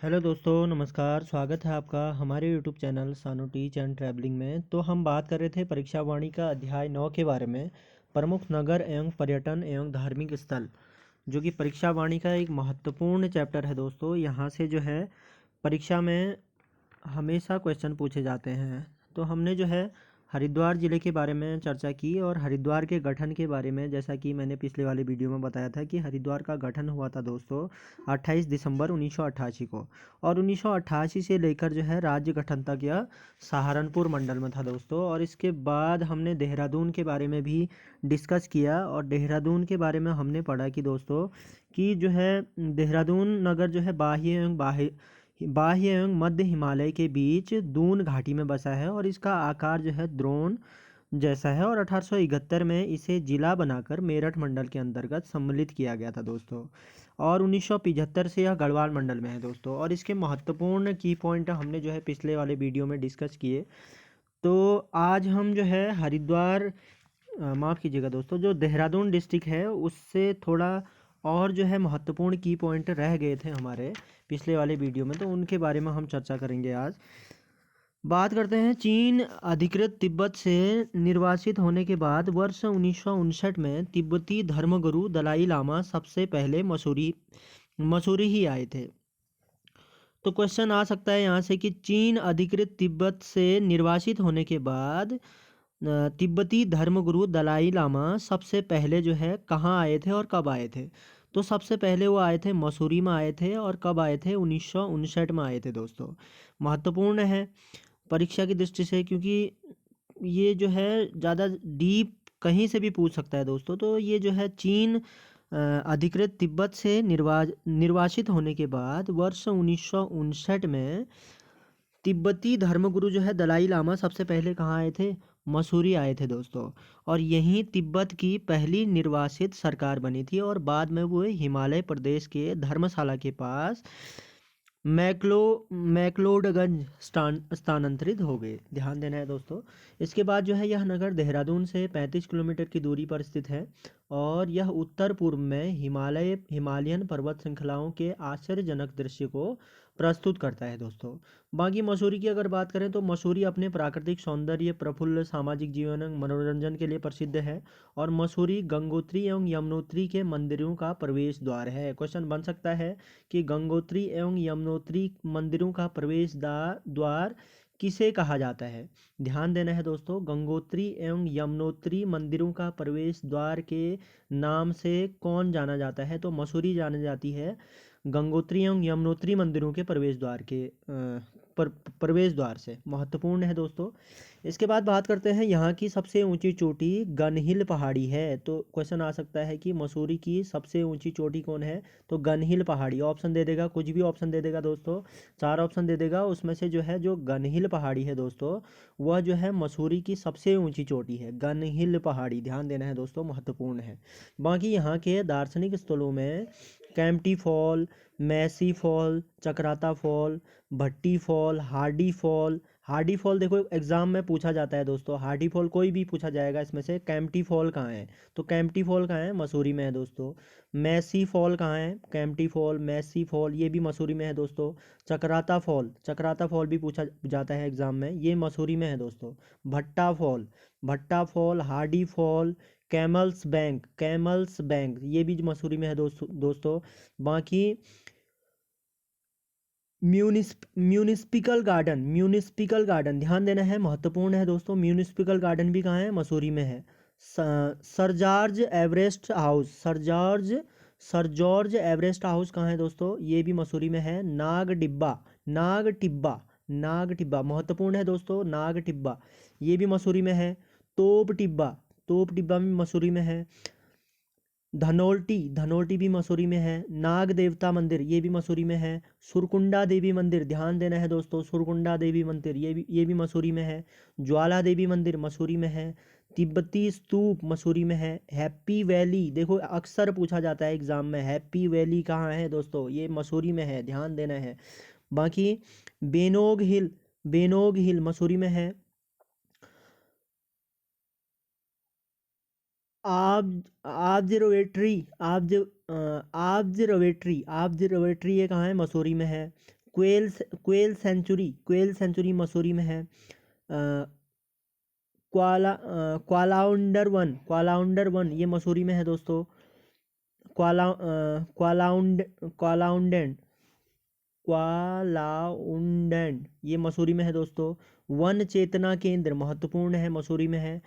Hello दोस्तों, नमस्कार। स्वागत है आपका हमारे यूट्यूब चैनल सानो टीच एंड ट्रैवलिंग में। तो हम बात कर रहे थे परीक्षा वाणी का अध्याय 9 के बारे में, प्रमुख नगर एवं पर्यटन एवं धार्मिक स्थल, जो कि परीक्षा वाणी का एक महत्वपूर्ण चैप्टर है दोस्तों। यहाँ से जो है परीक्षा में हमेशा क्वेश्चन पूछे जाते हैं। तो हमने जो है हरिद्वार ज़िले के बारे में चर्चा की और हरिद्वार के गठन के बारे में, जैसा कि मैंने पिछले वाले वीडियो में बताया था कि हरिद्वार का गठन हुआ था दोस्तों 28 दिसंबर 1988 को। और 1988 से लेकर जो है राज्य गठन तक यह सहारनपुर मंडल में था दोस्तों। और इसके बाद हमने देहरादून के बारे में भी डिस्कस किया। और देहरादून के बारे में हमने पढ़ा कि दोस्तों कि जो है देहरादून नगर जो है बाह्य एवं मध्य हिमालय के बीच दून घाटी में बसा है और इसका आकार जो है द्रोण जैसा है। और 1871 में इसे जिला बनाकर मेरठ मंडल के अंतर्गत सम्मिलित किया गया था दोस्तों। और 1975 से यह गढ़वाल मंडल में है दोस्तों। और इसके महत्वपूर्ण की पॉइंट हमने जो है पिछले वाले वीडियो में डिस्कस किए। तो आज हम जो है हरिद्वार, माफ़ कीजिएगा दोस्तों, जो देहरादून डिस्ट्रिक्ट है उससे थोड़ा और जो है महत्वपूर्ण की पॉइंट रह गए थे हमारे पिछले वाले वीडियो में, तो उनके बारे में हम चर्चा करेंगे आज। बात करते हैं चीन अधिकृत तिब्बत से निर्वासित होने के बाद वर्ष 1959 में तिब्बती धर्मगुरु दलाई लामा सबसे पहले मसूरी ही आए थे। तो क्वेश्चन आ सकता है यहाँ से कि चीन अधिकृत तिब्बत से निर्वासित होने के बाद तिब्बती धर्मगुरु दलाई लामा सबसे पहले जो है कहाँ आए थे और कब आए थे। तो सबसे पहले वो आए थे मसूरी में आए थे। और कब आए थे? 1959 में आए थे दोस्तों। महत्वपूर्ण है परीक्षा की दृष्टि से, क्योंकि ये जो है ज़्यादा डीप कहीं से भी पूछ सकता है दोस्तों। तो ये जो है चीन अधिकृत तिब्बत से निर्वासित होने के बाद वर्ष 1959 में तिब्बती धर्मगुरु जो है दलाई लामा सबसे पहले कहाँ आए थे? मसूरी आए थे दोस्तों। और यहीं तिब्बत की पहली निर्वासित सरकार बनी थी। और बाद में वो हिमालय प्रदेश के धर्मशाला के पास मैक्लोडगंज स्थानांतरित हो गए। ध्यान देना है दोस्तों। इसके बाद जो है यह नगर देहरादून से 35 किलोमीटर की दूरी पर स्थित है। और यह उत्तर पूर्व में हिमालयन पर्वत श्रृंखलाओं के आश्चर्यजनक दृश्य को प्रस्तुत करता है दोस्तों। बाकी मसूरी की अगर बात करें तो मसूरी अपने प्राकृतिक सौंदर्य, प्रफुल्ल सामाजिक जीवन एवं मनोरंजन के लिए प्रसिद्ध है। और मसूरी गंगोत्री एवं यमुनोत्री के मंदिरों का प्रवेश द्वार है। क्वेश्चन बन सकता है कि गंगोत्री एवं यमुनोत्री मंदिरों का प्रवेश द्वार किसे कहा जाता है। ध्यान देना है दोस्तों, गंगोत्री एवं यमुनोत्री मंदिरों का प्रवेश द्वार के नाम से कौन जाना जाता है? तो मसूरी जानी जाती है गंगोत्री एवं यमुनोत्री मंदिरों के प्रवेश द्वार से। महत्वपूर्ण है दोस्तों। इसके बाद बात करते हैं यहाँ की सबसे ऊंची चोटी गनहिल पहाड़ी है। तो क्वेश्चन आ सकता है कि मसूरी की सबसे ऊंची चोटी कौन है? तो गनहिल पहाड़ी। ऑप्शन दे देगा, कुछ भी ऑप्शन दे देगा दोस्तों, 4 ऑप्शन दे देगा। उसमें से जो है जो गनहिल पहाड़ी है दोस्तों, वह जो है मसूरी की सबसे ऊंची चोटी है, गनहिल पहाड़ी। ध्यान देना है दोस्तों, महत्वपूर्ण है। बाकी यहाँ के दार्शनिक स्थलों में Kempty fall, Mossy fall, Chakrata fall, Bhatti fall, Hardy fall देखो एग्जाम में पूछा जाता है दोस्तों। हार्डी फॉल कोई भी पूछा जाएगा इसमें से। कैंपटी फॉल कहाँ है? तो कैंपटी फॉल कहाँ है? मसूरी में है दोस्तों। मैसी फॉल कहाँ है? कैंपटी फॉल, मैसी फॉल, ये भी मसूरी में है दोस्तों। चक्राता फॉल भी पूछा जाता है एग्जाम में, ये मसूरी में है दोस्तों। Bhatta fall, Hardy fall, camel's back ये भी मसूरी में है दोस्तों। बाकी म्यूनिसिपल गार्डन ध्यान देना है, महत्वपूर्ण है दोस्तों। म्यूनिसिपल गार्डन भी कहाँ है? मसूरी में है। सर जॉर्ज एवरेस्ट हाउस कहाँ है दोस्तों? ये भी मसूरी में है। नाग टिब्बा महत्वपूर्ण है दोस्तों। नाग टिब्बा ये भी मसूरी में है। तोप टिब्बा भी मसूरी में है। धनोल्टी भी मसूरी में है। नाग देवता मंदिर ये भी मसूरी में है। सुरकुंडा देवी मंदिर, ध्यान देना है दोस्तों, सुरकुंडा देवी मंदिर ये भी मसूरी में है। ज्वाला देवी मंदिर मसूरी में है। तिब्बती स्तूप मसूरी में है। हैप्पी वैली देखो अक्सर पूछा जाता है एग्जाम में, हैप्पी वैली कहाँ है दोस्तों? ये मसूरी में है, ध्यान देना है। बाकी बेनोग हिल मसूरी में है। आब्जर्वेटरी ये कहाँ है? मसूरी में है। क्वेल सेंचुरी मसूरी में है। क्वालाउंडर वन ये मसूरी में है दोस्तों। क्वालाउंडेंट क्वालाउंडेंट ये मसूरी में है दोस्तों। वन चेतना केंद्र महत्वपूर्ण है, मसूरी में है।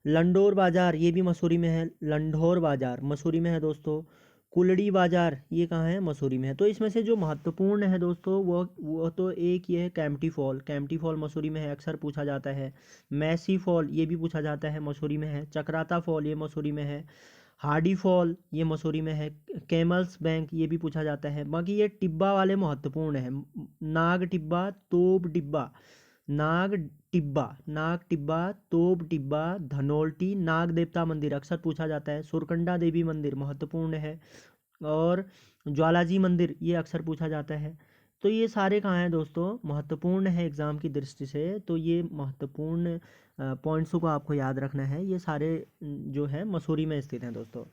लंडोर बाजार ये भी मसूरी में है, लंढोर बाजार मसूरी में है दोस्तों। कुलड़ी बाजार ये कहाँ है, मसूरी में है। तो इसमें से जो महत्वपूर्ण है दोस्तों वो तो एक ये है कैंपटी फॉल मसूरी में है, अक्सर पूछा जाता है। मैसी फॉल ये भी पूछा जाता है, मसूरी में है। चक्राता फॉल ये मसूरी में है। हार्डी फॉल ये मसूरी में है। कैमल्स बैंक ये भी पूछा जाता है। बाकी ये टिब्बा वाले महत्वपूर्ण है। नाग टिब्बा, तोप टिब्बा, नाग टिब्बा, तोप टिब्बा, धनोल्टी, नाग देवता मंदिर अक्सर पूछा जाता है। सुरकंडा देवी मंदिर महत्वपूर्ण है। और ज्वालाजी मंदिर ये अक्सर पूछा जाता है। तो ये सारे कहाँ हैं दोस्तों, महत्वपूर्ण है एग्ज़ाम की दृष्टि से। तो ये महत्वपूर्ण पॉइंट्स को आपको याद रखना है। ये सारे जो है मसूरी में स्थित हैं दोस्तों।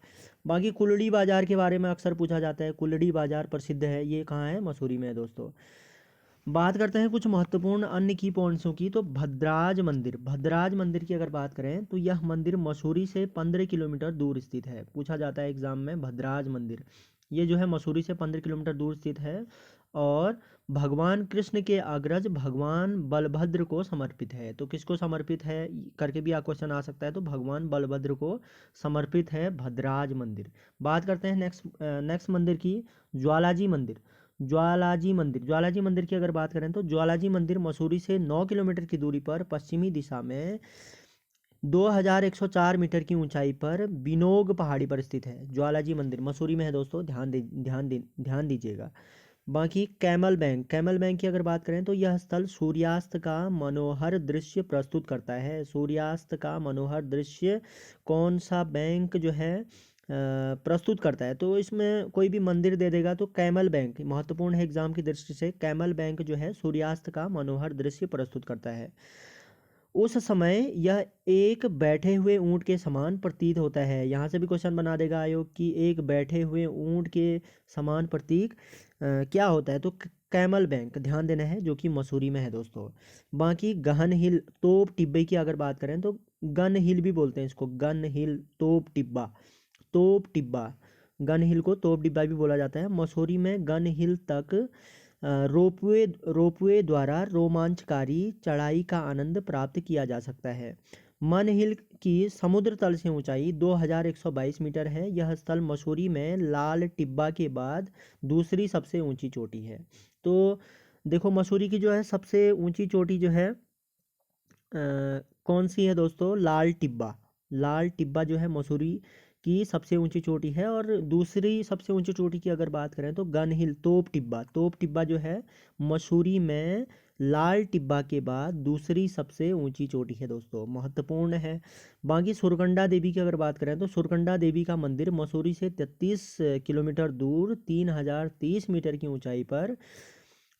बाकी कुलड़ी बाज़ार के बारे में अक्सर पूछा जाता है। कुलड़ी बाज़ार प्रसिद्ध है, ये कहाँ है, मसूरी में है दोस्तों। बात करते हैं कुछ महत्वपूर्ण अन्य की पॉइंट्सों की। तो भद्राज मंदिर की अगर बात करें तो यह मंदिर मसूरी से 15 किलोमीटर दूर स्थित है। पूछा जाता है एग्जाम में, भद्राज मंदिर ये जो है मसूरी से 15 किलोमीटर दूर स्थित है और भगवान कृष्ण के अग्रज भगवान बलभद्र को समर्पित है। तो किसको समर्पित है करके भी आप क्वेश्चन आ सकता है। तो भगवान बलभद्र को समर्पित है भद्राज मंदिर। बात करते हैं नेक्स्ट मंदिर की, ज्वालाजी मंदिर की अगर बात करें तो ज्वालाजी मंदिर मसूरी से 9 किलोमीटर की दूरी पर पश्चिमी दिशा में 2104 मीटर की ऊंचाई पर बिनोग पहाड़ी पर स्थित है। ज्वालाजी मंदिर मसूरी में है दोस्तों, ध्यान दीजिएगा। बाकी कैमल बैंक की अगर बात करें तो यह स्थल सूर्यास्त का मनोहर दृश्य प्रस्तुत करता है। सूर्यास्त का मनोहर दृश्य कौन सा बैंक जो है प्रस्तुत करता है। तो इसमें कोई भी मंदिर दे देगा तो कैमल बैंक महत्वपूर्ण है एग्जाम की दृष्टि से। कैमल बैंक जो है सूर्यास्त का मनोहर दृश्य प्रस्तुत करता है। उस समय यह एक बैठे हुए ऊंट के समान प्रतीत होता है। यहाँ से भी क्वेश्चन बना देगा आयोग कि एक बैठे हुए ऊंट के समान प्रतीक क्या होता है। तो कैमल बैंक ध्यान देना है, जो कि मसूरी में है दोस्तों। बाकी गहन हिल तोप टिब्बे की अगर बात करें तो गन हिल भी बोलते हैं इसको, गन हिल तोप टिब्बा गन हिल को तोप डिब्बा भी बोला जाता है। मसूरी में गन हिल तक रोपवे द्वारा रोमांचकारी चढ़ाई का आनंद प्राप्त किया जा सकता है। मन हिल की समुद्र तल से ऊंचाई 2122 मीटर है। यह स्थल मसूरी में लाल टिब्बा के बाद दूसरी सबसे ऊंची चोटी है। तो देखो मसूरी की जो है सबसे ऊंची चोटी जो है कौन सी है दोस्तों, लाल टिब्बा जो है मसूरी की सबसे ऊंची चोटी है। और दूसरी सबसे ऊंची चोटी की अगर बात करें तो गन हिल तोप टिब्बा जो है मसूरी में लाल टिब्बा के बाद दूसरी सबसे ऊंची चोटी है दोस्तों, महत्वपूर्ण है। बाकी सुरकंडा देवी की अगर बात करें तो सुरकंडा देवी का मंदिर मसूरी से 33 किलोमीटर दूर 3030 मीटर की ऊंचाई पर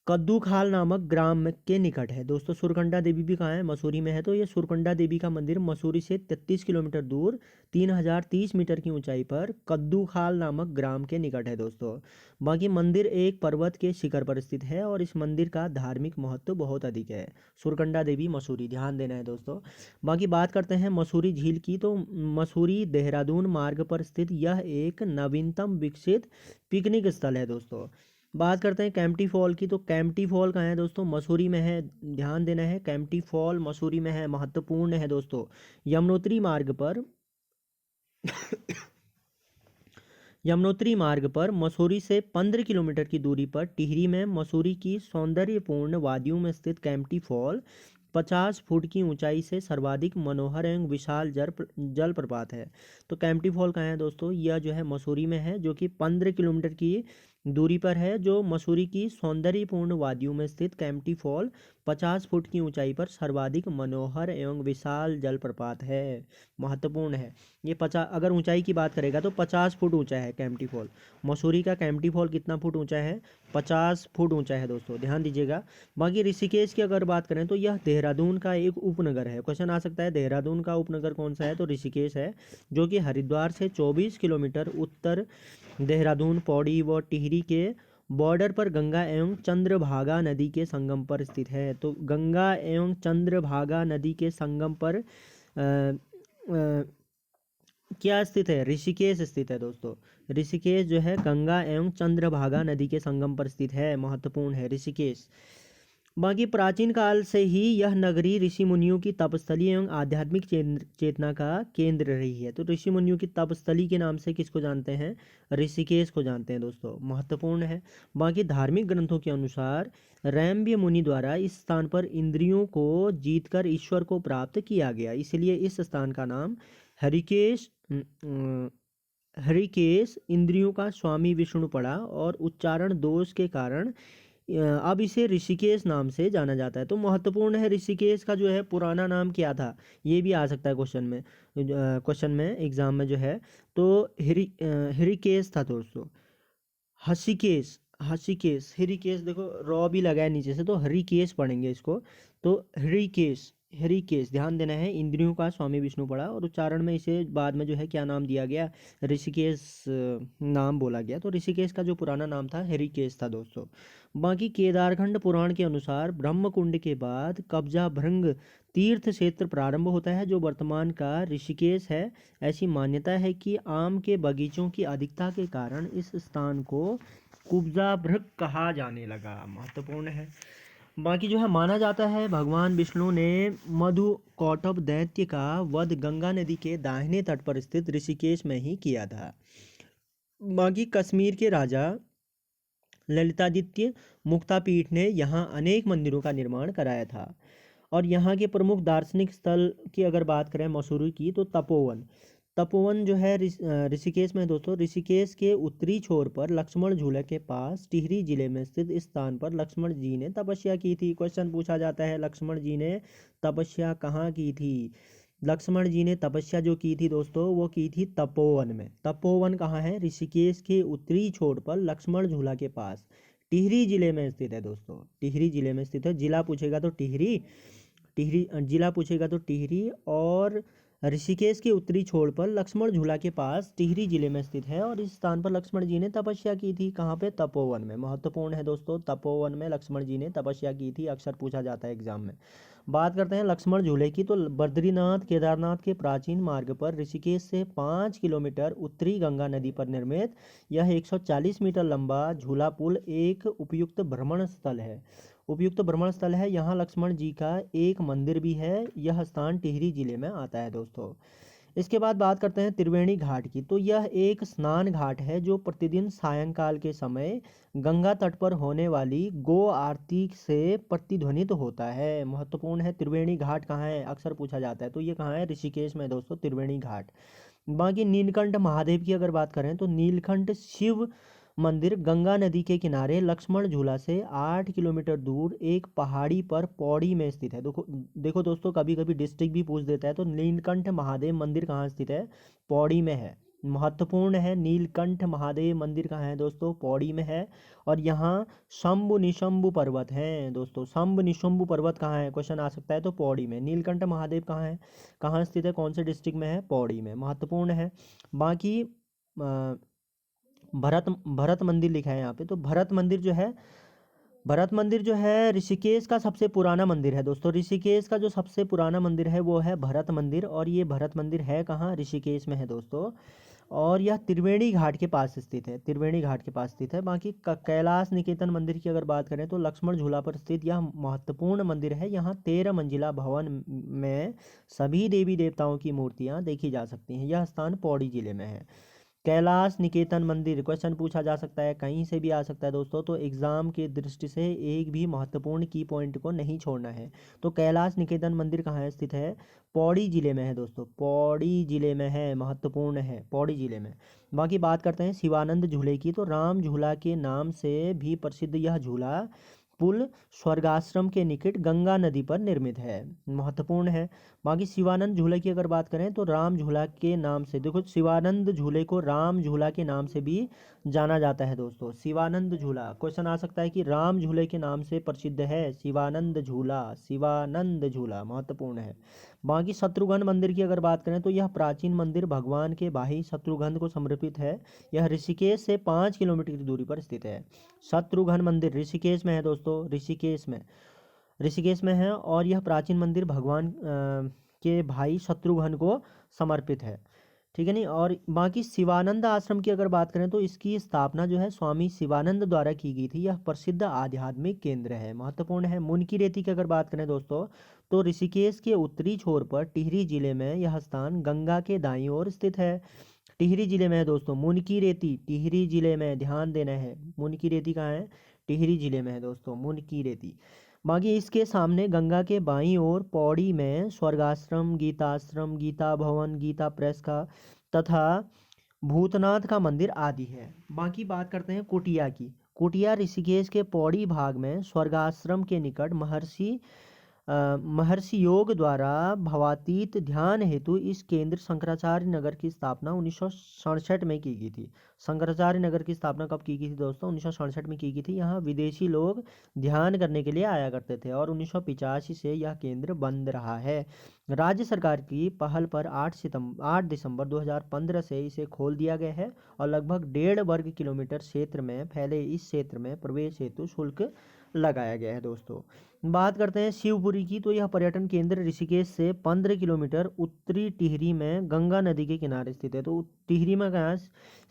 कद्दू खाल नामक ग्राम के निकट है दोस्तों। सुरकंडा देवी भी कहाँ है, मसूरी में है। तो ये सुरकंडा देवी का मंदिर मसूरी से 33 किलोमीटर दूर 3030 मीटर की ऊंचाई पर कद्दू खाल नामक ग्राम के निकट है दोस्तों। बाकी मंदिर एक पर्वत के शिखर पर स्थित है और इस मंदिर का धार्मिक महत्व बहुत अधिक है। सुरकंडा देवी मसूरी, ध्यान देना है दोस्तों। बाकी बात करते हैं मसूरी झील की। तो मसूरी देहरादून मार्ग पर स्थित यह एक नवीनतम विकसित पिकनिक स्थल है दोस्तों। बात करते हैं कैंपटी फॉल की। तो कैंपटी फॉल कहाँ है दोस्तों, मसूरी में है, ध्यान देना है। कैंपटी फॉल मसूरी में है, महत्वपूर्ण है दोस्तों। यमुनोत्री मार्ग पर मसूरी से 15 किलोमीटर की दूरी पर टिहरी में मसूरी की सौंदर्यपूर्ण वादियों में स्थित कैंपटी फॉल 50 फुट की ऊंचाई से सर्वाधिक मनोहर एवं विशाल जल प्रपात है। तो कैंपटी फॉल कहाँ है दोस्तों, यह जो है मसूरी में है, जो कि 15 किलोमीटर की दूरी पर है। जो मसूरी की सौंदर्यपूर्ण वादियों में स्थित कैंपटी फॉल 50 फुट की ऊंचाई पर सर्वाधिक मनोहर एवं विशाल जलप्रपात है, महत्वपूर्ण है। ये 50 अगर ऊंचाई की बात करेगा तो 50 फुट ऊंचा है कैंपटी फॉल। मसूरी का कैंपटी फॉल कितना फुट ऊंचा है, 50 फुट ऊंचा है दोस्तों, ध्यान दीजिएगा। बाकी ऋषिकेश की अगर बात करें तो यह देहरादून का एक उपनगर है। क्वेश्चन आ सकता है देहरादून का उपनगर कौन सा है, तो ऋषिकेश है, जो कि हरिद्वार से 24 किलोमीटर उत्तर देहरादून, पौड़ी व टिहरी के बॉर्डर पर गंगा एवं चंद्रभागा नदी के संगम पर स्थित है। तो गंगा एवं चंद्रभागा नदी के संगम पर क्या स्थित है? ऋषिकेश स्थित है दोस्तों। ऋषिकेश जो है गंगा एवं चंद्रभागा नदी के संगम पर स्थित है, महत्वपूर्ण है ऋषिकेश। बाकी प्राचीन काल से ही यह नगरी ऋषि मुनियों की तपस्थली एवं आध्यात्मिक चेतना का केंद्र रही है। तो ऋषि मुनियों की तपस्थली के नाम से किसको जानते हैं? ऋषिकेश को जानते हैं दोस्तों, महत्वपूर्ण है। बाकी धार्मिक ग्रंथों के अनुसार रैम्य मुनि द्वारा इस स्थान पर इंद्रियों को जीतकर ईश्वर को प्राप्त किया गया, इसलिए इस स्थान का नाम हरिकेश हरिकेश इंद्रियों का स्वामी विष्णु पड़ा और उच्चारण दोष के कारण अब इसे ऋषिकेश नाम से जाना जाता है। तो महत्वपूर्ण है, ऋषिकेश का जो है पुराना नाम क्या था, ये भी आ सकता है क्वेश्चन में एग्जाम में जो है। तो हरिकेश था दोस्तों, हशिकेश हशिकेश हरिकेश, देखो रॉ भी लगा है नीचे से, तो हरिकेश पढ़ेंगे इसको। तो हरिकेश हरिकेश ध्यान देना है, इंद्रियों का स्वामी विष्णु पड़ा और उच्चारण में इसे बाद में जो है क्या नाम दिया गया? ऋषिकेश नाम बोला गया। तो ऋषिकेश का जो पुराना नाम था हरिकेश था दोस्तों। बाकी केदारखंड पुराण के अनुसार ब्रह्मकुंड के बाद कब्जा भृंग तीर्थ क्षेत्र प्रारंभ होता है, जो वर्तमान का ऋषिकेश है। ऐसी मान्यता है कि आम के बगीचों की अधिकता के कारण इस स्थान को कुब्जा भृग कहा जाने लगा, महत्वपूर्ण है। बाकी जो है माना जाता है भगवान विष्णु ने मधु कौटब दैत्य का वध गंगा नदी के दाहिने तट पर स्थित ऋषिकेश में ही किया था। बाकी कश्मीर के राजा ललितादित्य मुक्तापीठ ने यहाँ अनेक मंदिरों का निर्माण कराया था। और यहाँ के प्रमुख दार्शनिक स्थल की अगर बात करें मसूरी की, तो तपोवन तपोवन जो है ऋषिकेश में दोस्तों। ऋषिकेश के उत्तरी छोर पर लक्ष्मण झूला के पास टिहरी जिले में स्थित इस स्थान पर लक्ष्मण जी ने तपस्या की थी। क्वेश्चन पूछा जाता है, लक्ष्मण जी ने तपस्या कहाँ की थी? लक्ष्मण जी ने तपस्या जो की थी दोस्तों, वो की थी तपोवन में। तपोवन कहाँ है? ऋषिकेश के उत्तरी छोर पर लक्ष्मण झूला के पास टिहरी जिले में स्थित है दोस्तों। टिहरी जिले में स्थित है। जिला पूछेगा तो टिहरी जिला पूछेगा तो टिहरी, और ऋषिकेश के उत्तरी छोर पर लक्ष्मण झूला के पास टिहरी जिले में स्थित है। और इस स्थान पर लक्ष्मण जी ने तपस्या की थी, कहाँ पे? तपोवन में। महत्वपूर्ण है दोस्तों, तपोवन में लक्ष्मण जी ने तपस्या की थी, अक्सर पूछा जाता है एग्जाम में। बात करते हैं लक्ष्मण झूले की, तो बद्रीनाथ केदारनाथ के प्राचीन मार्ग पर ऋषिकेश से 5 किलोमीटर उत्तरी गंगा नदी पर निर्मित यह 140 मीटर लंबा झूला पुल एक उपयुक्त भ्रमण स्थल है। यहाँ लक्ष्मण जी का एक मंदिर भी है। यह स्थान टिहरी जिले में आता है दोस्तों। इसके बाद बात करते हैं त्रिवेणी घाट की, तो यह एक स्नान घाट है जो प्रतिदिन सायंकाल के समय गंगा तट पर होने वाली गो आरती से प्रतिध्वनित होता है। महत्वपूर्ण है। त्रिवेणी घाट कहाँ है? अक्सर पूछा जाता है। तो ये कहाँ है? ऋषिकेश में दोस्तों, त्रिवेणी घाट। बाकी नीलकंठ महादेव की अगर बात करें, तो नीलकंठ शिव मंदिर गंगा नदी के किनारे लक्ष्मण झूला से 8 किलोमीटर दूर एक पहाड़ी पर पौड़ी में स्थित है। देखो दोस्तों, कभी कभी डिस्ट्रिक्ट भी पूछ देता है। तो नीलकंठ महादेव मंदिर कहाँ स्थित है? पौड़ी में है। महत्वपूर्ण है, नीलकंठ महादेव मंदिर कहाँ है दोस्तों? पौड़ी में है। और यहाँ शंभु निशंभु पर्वत हैं दोस्तों। शंभु निशंभु पर्वत कहाँ है? क्वेश्चन आ सकता है। तो पौड़ी में। नीलकंठ महादेव कहाँ है, कहाँ स्थित है, कौन से डिस्ट्रिक्ट में है? पौड़ी में। महत्वपूर्ण है। बाकी भरत मंदिर लिखा है यहाँ पे। तो भरत मंदिर जो है ऋषिकेश का सबसे पुराना मंदिर है दोस्तों। ऋषिकेश का जो सबसे पुराना मंदिर है वो है भरत मंदिर, और ये भरत मंदिर है कहाँ? ऋषिकेश में है दोस्तों। और यह त्रिवेणी घाट के पास स्थित है। त्रिवेणी घाट के पास स्थित है। बाकी कैलाश निकेतन मंदिर की अगर बात करें, तो लक्ष्मण झूला पर स्थित यह महत्वपूर्ण मंदिर है। यहाँ 13 मंजिला भवन में सभी देवी देवताओं की मूर्तियाँ देखी जा सकती हैं। यह स्थान पौड़ी जिले में है। कैलाश निकेतन मंदिर, क्वेश्चन पूछा जा सकता है, कहीं से भी आ सकता है दोस्तों। तो एग्जाम की दृष्टि से एक भी महत्वपूर्ण की पॉइंट को नहीं छोड़ना है। तो कैलाश निकेतन मंदिर कहाँ स्थित है? पौड़ी जिले में है दोस्तों। पौड़ी जिले में है, महत्वपूर्ण है, पौड़ी जिले में। बाकी बात करते हैं शिवानंद झूले की, तो राम झूला के नाम से भी प्रसिद्ध यह झूला पुल स्वर्गाश्रम के निकट गंगा नदी पर निर्मित है, महत्वपूर्ण है। बाकी शिवानंद झूले की अगर बात करें तो राम झूला के नाम से, देखो शिवानंद झूले को राम झूला के नाम से भी जाना जाता है दोस्तों। शिवानंद झूला क्वेश्चन आ सकता है कि राम झूले के नाम से प्रसिद्ध है शिवानंद झूला, शिवानंद झूला महत्वपूर्ण है। बाकी शत्रुघ्न मंदिर की अगर बात करें तो यह प्राचीन मंदिर भगवान के भाई शत्रुघ्न को समर्पित है। यह ऋषिकेश से 5 किलोमीटर की दूरी पर स्थित है। शत्रुघ्न मंदिर ऋषिकेश में है दोस्तों, ऋषिकेश में है और यह प्राचीन मंदिर भगवान के भाई शत्रुघ्न को समर्पित है, ठीक है नहीं। और बाकी शिवानंद आश्रम की अगर बात करें तो इसकी स्थापना जो है स्वामी शिवानंद द्वारा की गई थी। यह प्रसिद्ध आध्यात्मिक केंद्र है, महत्वपूर्ण है। मुनकी रेती की अगर बात करें दोस्तों तो ऋषिकेश के उत्तरी छोर पर टिहरी जिले में यह स्थान गंगा के दाईं ओर स्थित है। टिहरी जिले में है दोस्तों मुनकी रेती, टिहरी जिले में, ध्यान देना है। मुनकी रेती कहाँ है? टिहरी जिले में है दोस्तों मुनकी रेती। बाकी इसके सामने गंगा के बाईं ओर पौड़ी में स्वर्गाश्रम, गीताश्रम, गीता भवन, गीता प्रेस का तथा भूतनाथ का मंदिर आदि है। बाकी बात करते हैं कुटिया की। कुटिया ऋषिकेश के पौड़ी भाग में स्वर्गाश्रम के निकट महर्षि योग द्वारा भवातीत ध्यान हेतु इस केंद्र शंकराचार्य नगर की स्थापना 1967 में की गई थी। शंकराचार्य नगर की स्थापना कब की गई थी दोस्तों? 1967 में की गई थी। यहाँ विदेशी लोग ध्यान करने के लिए आया करते थे और 1985 से यह केंद्र बंद रहा है। राज्य सरकार की पहल पर 8 दिसंबर 2015 से इसे खोल दिया गया है और लगभग 1.5 वर्ग किलोमीटर क्षेत्र में फैले इस क्षेत्र में प्रवेश हेतु शुल्क लगाया गया है दोस्तों। बात करते हैं शिवपुरी की, तो यह पर्यटन केंद्र ऋषिकेश से 15 किलोमीटर उत्तरी टिहरी में गंगा नदी के किनारे स्थित है। तो टिहरी में कहाँ है?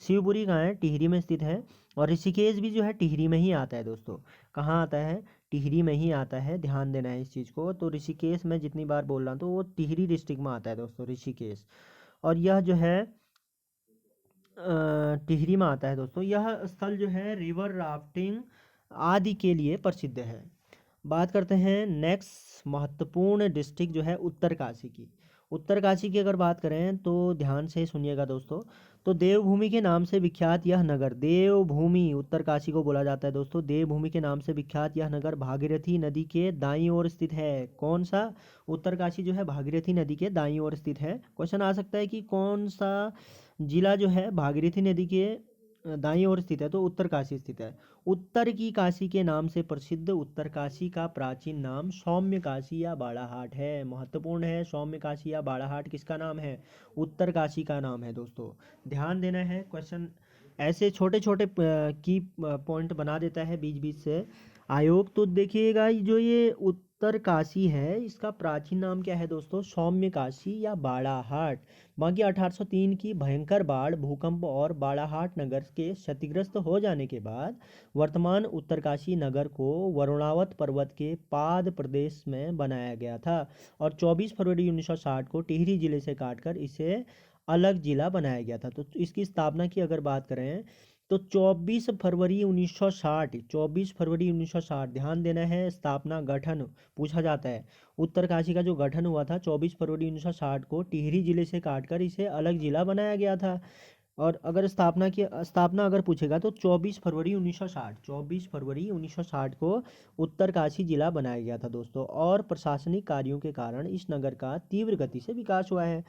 शिवपुरी कहाँ है? टिहरी में स्थित है। और ऋषिकेश भी जो है टिहरी में ही आता है दोस्तों। कहाँ आता है? टिहरी में ही आता है, ध्यान देना है इस चीज़ को। तो ऋषिकेश मैं जितनी बार बोल रहा हूँ तो वो टिहरी डिस्ट्रिक्ट में आता है दोस्तों, ऋषिकेश। और यह जो है टिहरी में आता है दोस्तों। यह स्थल जो है रिवर राफ्टिंग आदि के लिए प्रसिद्ध है। बात करते हैं नेक्स्ट महत्वपूर्ण डिस्ट्रिक्ट जो है उत्तरकाशी की। उत्तरकाशी की अगर बात करें तो ध्यान से सुनिएगा दोस्तों। तो देवभूमि के नाम से विख्यात यह नगर, देवभूमि उत्तरकाशी को बोला जाता है दोस्तों। देवभूमि के नाम से विख्यात यह नगर भागीरथी नदी के दाईं ओर स्थित है। कौन सा? उत्तरकाशी जो है भागीरथी नदी के दाईं ओर स्थित है। क्वेश्चन आ सकता है कि कौन सा जिला जो है भागीरथी नदी के दाईं ओर स्थित है? तो उत्तरकाशी स्थित है। उत्तर की काशी के नाम से प्रसिद्ध उत्तरकाशी का प्राचीन नाम सौम्य काशी या बाड़ाहाट है, महत्वपूर्ण है। सौम्य काशी या बाड़ाहाट किसका नाम है? उत्तरकाशी का नाम है दोस्तों, ध्यान देना है। क्वेश्चन ऐसे छोटे छोटे की पॉइंट बना देता है बीच बीच से आयोग। तो देखिएगा जो ये उत्तरकाशी है इसका प्राचीन नाम क्या है दोस्तों? सौम्य काशी या बाड़ाहाट। बाकी 1803 की भयंकर बाढ़, भूकंप और बाड़ाहाट नगर के क्षतिग्रस्त हो जाने के बाद वर्तमान उत्तरकाशी नगर को वरुणावत पर्वत के पाद प्रदेश में बनाया गया था और 24 फरवरी 1960 को टिहरी जिले से काटकर इसे अलग जिला बनाया गया था। तो इसकी स्थापना की अगर बात करें तो 24 फरवरी 1960, 24 फरवरी 1960, ध्यान देना है। स्थापना गठन पूछा जाता है। उत्तरकाशी का जो गठन हुआ था 24 फरवरी 1960 को टिहरी जिले से काटकर इसे अलग जिला बनाया गया था। और अगर स्थापना अगर पूछेगा तो 24 फरवरी 1960, 24 फरवरी 1960 को उत्तरकाशी जिला बनाया गया था दोस्तों। और प्रशासनिक कार्यों के कारण इस नगर का तीव्र गति से विकास हुआ है।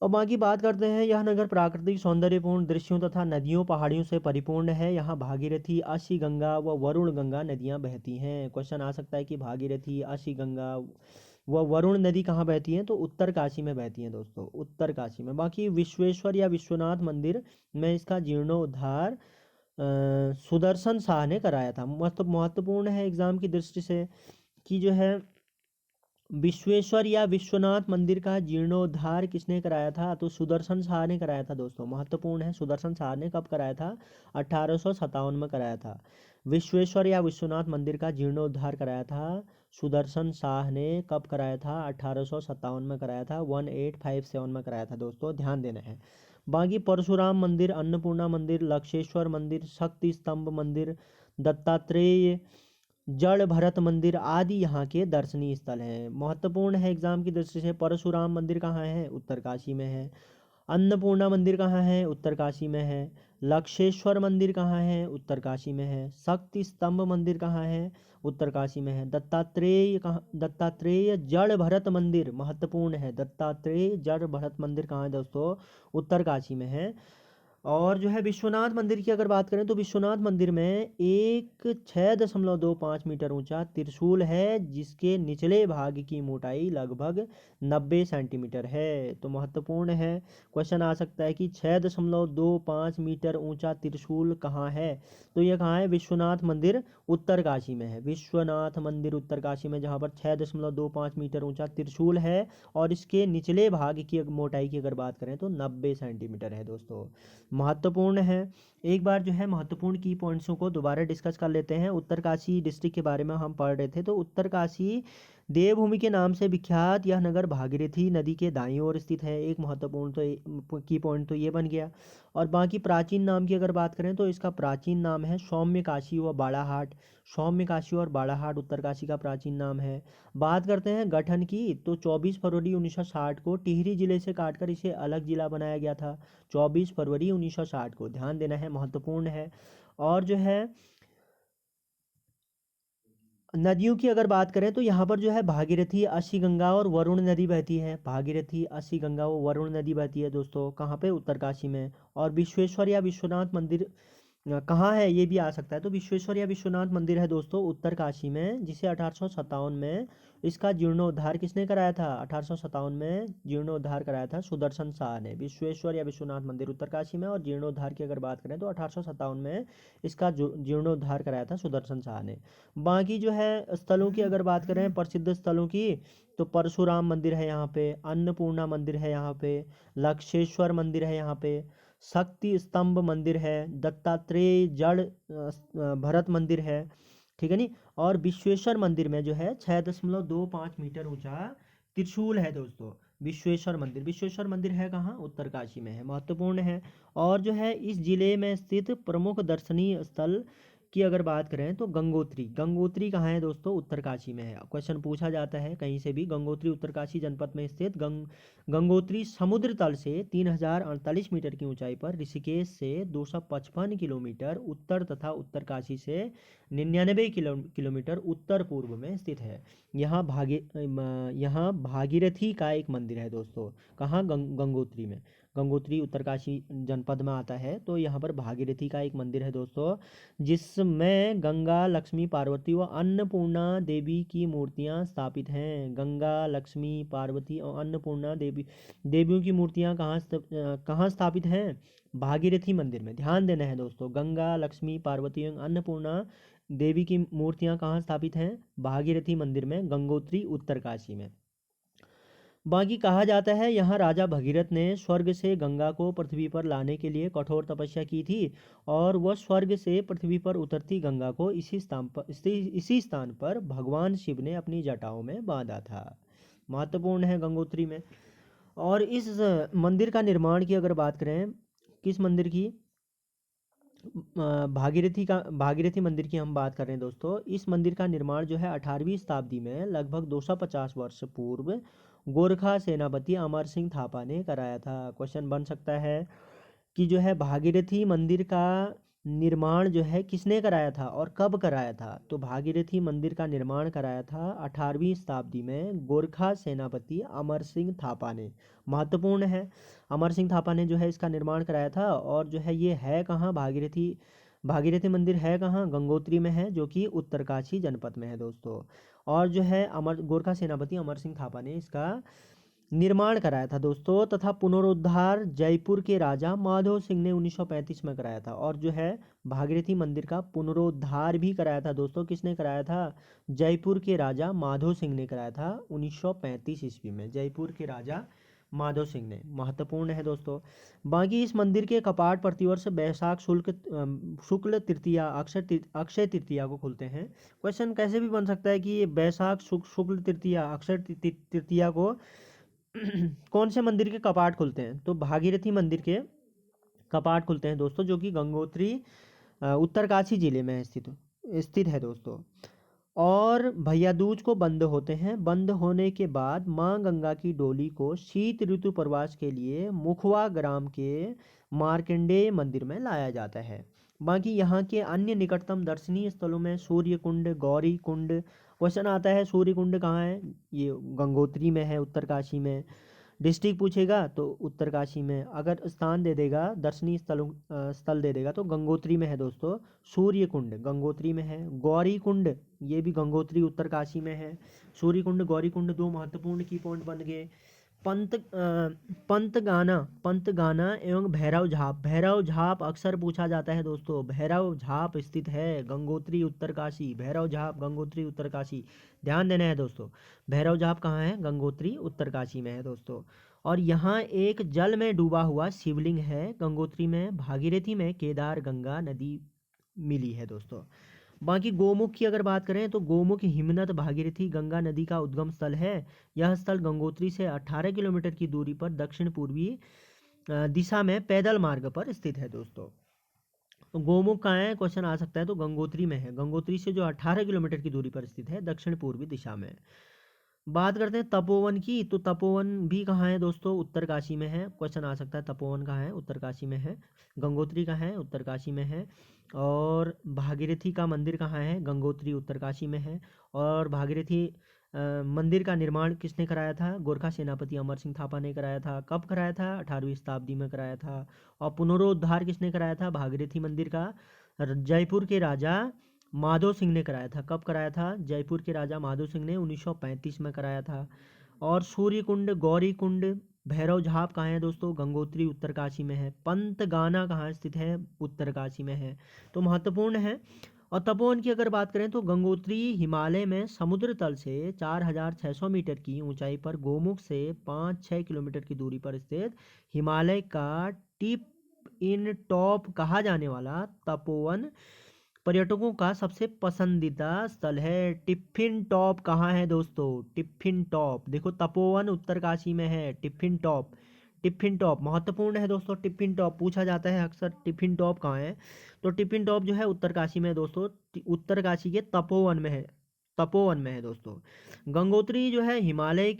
और बाकी बात करते हैं, यह नगर प्राकृतिक सौंदर्यपूर्ण दृश्यों तथा नदियों पहाड़ियों से परिपूर्ण है। यहाँ भागीरथी, असी गंगा व वरुण गंगा नदियाँ बहती हैं। क्वेश्चन आ सकता है कि भागीरथी, असी गंगा व वरुण नदी कहाँ बहती हैं? तो उत्तरकाशी में बहती हैं दोस्तों, उत्तरकाशी में। बाकी विश्वेश्वर या विश्वनाथ मंदिर में इसका जीर्णोद्धार सुदर्शन शाह ने कराया था। महत्वपूर्ण है एग्जाम की दृष्टि से कि जो है विश्वेश्वर या विश्वनाथ मंदिर का जीर्णोद्धार किसने कराया था? तो सुदर्शन शाह ने कराया था दोस्तों, महत्वपूर्ण है। सुदर्शन शाह ने कब कराया था? 1857 में कराया था। विश्वेश्वर या विश्वनाथ मंदिर का जीर्णोद्धार कराया था सुदर्शन शाह ने। कब कराया था? 1857 में कराया था, 1857 में कराया था दोस्तों, ध्यान देना है। बाकी परशुराम मंदिर, अन्नपूर्णा मंदिर, लक्षेश्वर मंदिर, शक्ति स्तंभ मंदिर, दत्तात्रेय जड़ भरत मंदिर आदि यहाँ के दर्शनीय स्थल हैं। महत्वपूर्ण है एग्जाम की दृष्टि से। परशुराम मंदिर कहाँ है? उत्तरकाशी में है। अन्नपूर्णा मंदिर कहाँ है? उत्तरकाशी में है। लक्षेश्वर मंदिर कहाँ है? उत्तरकाशी में है। शक्ति स्तंभ मंदिर कहाँ है? उत्तरकाशी में है। दत्तात्रेय जड़ भरत मंदिर महत्वपूर्ण है। दत्तात्रेय जड़ भरत मंदिर कहाँ है दोस्तों? उत्तरकाशी में है। और जो है विश्वनाथ मंदिर की अगर बात करें तो विश्वनाथ मंदिर में एक 6.25 मीटर ऊंचा त्रिशूल है, जिसके निचले भाग की मोटाई लगभग 90 सेंटीमीटर है। तो महत्वपूर्ण है, क्वेश्चन आ सकता है कि 6.25 मीटर ऊंचा त्रिशूल कहाँ है? तो ये कहाँ है? विश्वनाथ मंदिर उत्तरकाशी में है। विश्वनाथ मंदिर उत्तरकाशी में, जहाँ पर 6.25 मीटर ऊंचा त्रिशूल है और इसके निचले भाग की मोटाई की अगर बात करें तो 90 सेंटीमीटर है दोस्तों। महत्वपूर्ण है। एक बार जो है महत्वपूर्ण की पॉइंट्सों को दोबारा डिस्कस कर लेते हैं। उत्तरकाशी डिस्ट्रिक्ट के बारे में हम पढ़ रहे थे। तो उत्तरकाशी देवभूमि के नाम से विख्यात यह नगर भागीरथी नदी के दाईं ओर स्थित है। एक महत्वपूर्ण की पॉइंट तो ये बन गया। और बाकी प्राचीन नाम की अगर बात करें तो इसका प्राचीन नाम है सौम्य काशी व बाड़ाहाट। सौम्य काशी और बाड़ाहाट उत्तरकाशी का प्राचीन नाम है। बात करते हैं गठन की, तो 24 फरवरी 1960 को टिहरी जिले से काटकर इसे अलग जिला बनाया गया था। 24 फरवरी 1960 को, ध्यान देना है, महत्वपूर्ण है। और जो है नदियों की अगर बात करें तो यहाँ पर जो है भागीरथी, असी गंगा और वरुण नदी बहती है। भागीरथी, असी गंगा और वरुण नदी बहती है दोस्तों। कहाँ पे? उत्तरकाशी में। और विश्वेश्वर या विश्वनाथ मंदिर कहाँ है, ये भी आ सकता है। तो विश्वेश्वर या विश्वनाथ मंदिर है दोस्तों उत्तरकाशी में, जिसे 1857 में इसका जीर्णोद्धार किसने कराया था? 1857 में जीर्णोद्धार कराया था सुदर्शन शाह ने। विश्वेश्वर या विश्वनाथ मंदिर उत्तरकाशी में, और जीर्णोद्धार की अगर बात करें तो 1857 में इसका जीर्णोद्धार कराया था सुदर्शन शाह ने। बाकी जो है स्थलों की अगर बात करें, प्रसिद्ध स्थलों की, तो परशुराम मंदिर है यहाँ पे, अन्नपूर्णा मंदिर है यहाँ पे, लक्षेश्वर मंदिर है यहाँ पे, शक्ति स्तंभ मंदिर है, दत्तात्रेय जड़ भरत मंदिर है, ठीक है नी। और विश्वेश्वर मंदिर में जो है 6.25 मीटर ऊंचा त्रिशूल है दोस्तों। विश्वेश्वर मंदिर, विश्वेश्वर मंदिर है कहाँ? उत्तरकाशी में है। महत्वपूर्ण है। और जो है इस जिले में स्थित प्रमुख दर्शनीय स्थल की अगर बात करें तो गंगोत्री। गंगोत्री कहाँ है दोस्तों? उत्तरकाशी में है। क्वेश्चन पूछा जाता है कहीं से भी। गंगोत्री उत्तरकाशी जनपद में स्थित गंगोत्री समुद्र तल से 3048 मीटर की ऊंचाई पर, ऋषिकेश से 255 किलोमीटर उत्तर तथा उत्तरकाशी से 99 किलोमीटर उत्तर पूर्व में स्थित है। यहाँ भागीरथी का एक मंदिर है दोस्तों। कहाँ? गंगोत्री में। गंगोत्री उत्तरकाशी जनपद में आता है। तो यहाँ पर भागीरथी का एक मंदिर है दोस्तों, जिसमें गंगा, लक्ष्मी, पार्वती व अन्नपूर्णा देवी की मूर्तियां स्थापित हैं। गंगा, लक्ष्मी, पार्वती और अन्नपूर्णा देवियों की मूर्तियां कहाँ स्थापित हैं? भागीरथी मंदिर में। ध्यान देना है दोस्तों, गंगा, लक्ष्मी, पार्वती एवं अन्नपूर्णा देवी की मूर्तियां कहाँ स्थापित हैं? भागीरथी मंदिर में, गंगोत्री उत्तरकाशी में। बाकी कहा जाता है यहाँ राजा भगीरथ ने स्वर्ग से गंगा को पृथ्वी पर लाने के लिए कठोर तपस्या की थी, और वह स्वर्ग से पृथ्वी पर उतरती गंगा को इसी स्थान पर भगवान शिव ने अपनी जटाओं में बांधा था। महत्वपूर्ण है गंगोत्री में। और इस मंदिर का निर्माण की अगर बात करें, किस मंदिर की? भागीरथी मंदिर की हम बात कर रहे हैं दोस्तों। इस मंदिर का निर्माण जो है 18वीं शताब्दी में लगभग 250 वर्ष पूर्व गोरखा सेनापति अमर सिंह थापा ने कराया था। क्वेश्चन बन सकता है कि जो है भागीरथी मंदिर का निर्माण जो है किसने कराया था और कब कराया था? तो भागीरथी मंदिर का निर्माण कराया था 18वीं शताब्दी में गोरखा सेनापति अमर सिंह थापा ने। महत्वपूर्ण है, अमर सिंह थापा ने जो है इसका निर्माण कराया था। और जो है ये है कहाँ? भागीरथी मंदिर है कहाँ? गंगोत्री में है, जो कि उत्तरकाशी जनपद में है दोस्तों। और जो है गोरखा सेनापति अमर सिंह थापा ने इसका निर्माण कराया था दोस्तों, तथा पुनरुद्धार जयपुर के राजा माधव सिंह ने 1935 में कराया था। और जो है भागीरथी मंदिर का पुनरुद्धार भी कराया था दोस्तों। किसने कराया था? जयपुर के राजा माधव सिंह ने कराया था 1935 ईस्वी में। जयपुर के राजा माधव सिंह ने। महत्वपूर्ण है दोस्तों। बाकी इस मंदिर के कपाट प्रतिवर्ष बैसाख शुक्ल तृतीया, अक्षय तृतीया को खुलते हैं। क्वेश्चन कैसे भी बन सकता है कि ये बैसाख शुक्ल तृतीया, अक्षय तृतीया को कौन से मंदिर के कपाट खुलते हैं? तो भागीरथी मंदिर के कपाट खुलते हैं दोस्तों, जो कि गंगोत्री उत्तरकाशी जिले में स्थित है दोस्तों। और भैया दूज को बंद होते हैं। बंद होने के बाद माँ गंगा की डोली को शीत ऋतु प्रवास के लिए मुखवा ग्राम के मार्कंडेय मंदिर में लाया जाता है। बाकी यहाँ के अन्य निकटतम दर्शनीय स्थलों में सूर्य कुंड, गौरी कुंड। क्वेश्चन आता है सूर्य कुंड कहाँ है, ये गंगोत्री में है, उत्तरकाशी में। डिस्ट्रिक्ट पूछेगा तो उत्तरकाशी में। अगर स्थान दे देगा, दर्शनीय स्थल दे देगा तो गंगोत्री में है दोस्तों। सूर्य कुंड गंगोत्री में है। गौरी कुंड ये भी गंगोत्री उत्तरकाशी में है। सूर्य कुंड, गौरी कुंड दो महत्वपूर्ण की पॉइंट बन गए। पंत गाना एवं भैरव झाप। भैरव झाप अक्सर पूछा जाता है दोस्तों। भैरव झाप स्थित है गंगोत्री उत्तरकाशी। भैरव झाप गंगोत्री उत्तरकाशी, ध्यान देना है दोस्तों। भैरव झाप कहाँ है, गंगोत्री उत्तरकाशी में है दोस्तों। और यहाँ एक जल में डूबा हुआ शिवलिंग है गंगोत्री में। भागीरथी में केदार गंगा नदी मिली है दोस्तों। बाकी गोमुख की अगर बात करें तो गोमुख हिमनद भागीरथी गंगा नदी का उद्गम स्थल है। यह स्थल गंगोत्री से 18 किलोमीटर की दूरी पर दक्षिण पूर्वी दिशा में पैदल मार्ग पर स्थित है दोस्तों। तो गोमुख कहाँ है, क्वेश्चन आ सकता है, तो गंगोत्री में है। गंगोत्री से जो 18 किलोमीटर की दूरी पर स्थित है दक्षिण पूर्वी दिशा में। बात करते हैं तपोवन की, तो तपोवन भी कहाँ है दोस्तों, उत्तरकाशी में है। क्वेश्चन आ सकता है तपोवन कहाँ है, उत्तरकाशी में है। गंगोत्री कहाँ है, उत्तरकाशी में है। और भागीरथी का मंदिर कहाँ है, गंगोत्री उत्तरकाशी में है। और भागीरथी मंदिर का निर्माण किसने कराया था, गोरखा सेनापति अमर सिंह थापा ने कराया था। कब कराया था, 18वीं शताब्दी में कराया था। और पुनरुद्धार किसने कराया था भागीरथी मंदिर का, जयपुर के राजा माधो सिंह ने कराया था। कब कराया था, जयपुर के राजा माधो सिंह ने 1935 में कराया था। और सूर्य कुंड, गौरी कुंड, भैरव झाप कहाँ है दोस्तों, गंगोत्री उत्तरकाशी में है। पंत गाना कहाँ स्थित है, उत्तरकाशी में है। तो महत्वपूर्ण है। और तपोवन की अगर बात करें तो गंगोत्री हिमालय में समुद्र तल से 4600 मीटर की ऊंचाई पर गोमुख से 5-6 किलोमीटर की दूरी पर स्थित हिमालय का टिप इन टॉप कहा जाने वाला तपोवन पर्यटकों का सबसे पसंदीदा स्थल है। टिफिन टॉप कहाँ है दोस्तों, टिफिन टॉप देखो तपोवन उत्तरकाशी में है। टिफिन टॉप, टिफिन टॉप महत्वपूर्ण है दोस्तों। टिफिन टॉप पूछा जाता है अक्सर, टिफिन टॉप कहाँ है, तो टिफिन टॉप जो है उत्तरकाशी में है दोस्तों। उत्तरकाशी के तपोवन में है, तपोवन में है दोस्तों। गंगोत्री जो है हिमालय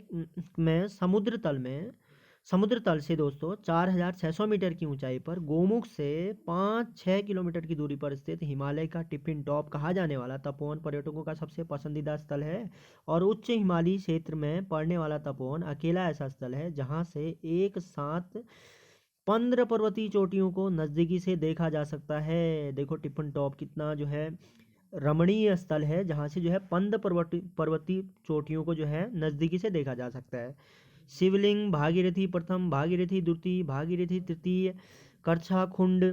में समुद्र तल से दोस्तों 4600 मीटर की ऊंचाई पर गोमुख से 5-6 किलोमीटर की दूरी पर स्थित हिमालय का टिफिन टॉप कहा जाने वाला तपोवन पर्यटकों का सबसे पसंदीदा स्थल है। और उच्च हिमालयी क्षेत्र में पड़ने वाला तपोवन अकेला ऐसा स्थल है जहां से एक साथ 15 पर्वतीय चोटियों को नज़दीकी से देखा जा सकता है। देखो टिफिन टॉप कितना जो है रमणीय स्थल है, जहाँ से जो है 15 पर्वतीय चोटियों को जो है नज़दीकी से देखा जा सकता है। शिवलिंग, भागीरथी प्रथम, भागीरथी द्वितीय, भागीरथी तृतीय, करछाकुंड,